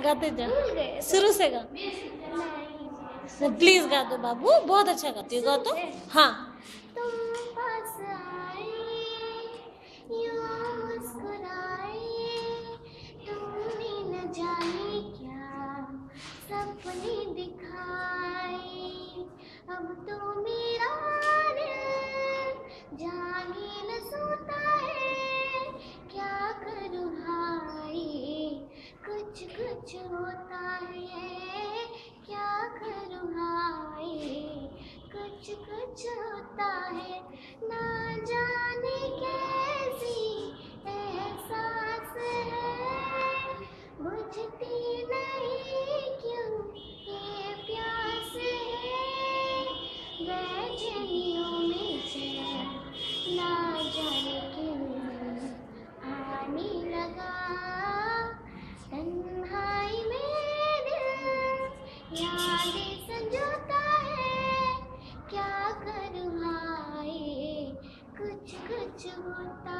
गाते जाओ, शुरू से गा। प्लीज गा दो बाबू, बहुत अच्छा गाती हो, गा तो। हाँ। तुम पास आए, यूं मुस्कुराए, तुमने न जाने क्या सपने दिखाए। अब तो मेरा दिल जागे न सोता है, क्या करूँ हाय कुछ कुछ होता है, क्या करूँ हाय कुछ कुछ होता है। ना जाने कैसी एहसास है, बुझती नहीं क्यों ये प्यास है। बेचैनियों में चैन ना जाने क्यों आने लगा, तन्हाई में दिल यादें संजोता है, क्या करूँ हाय कुछ कुछ होता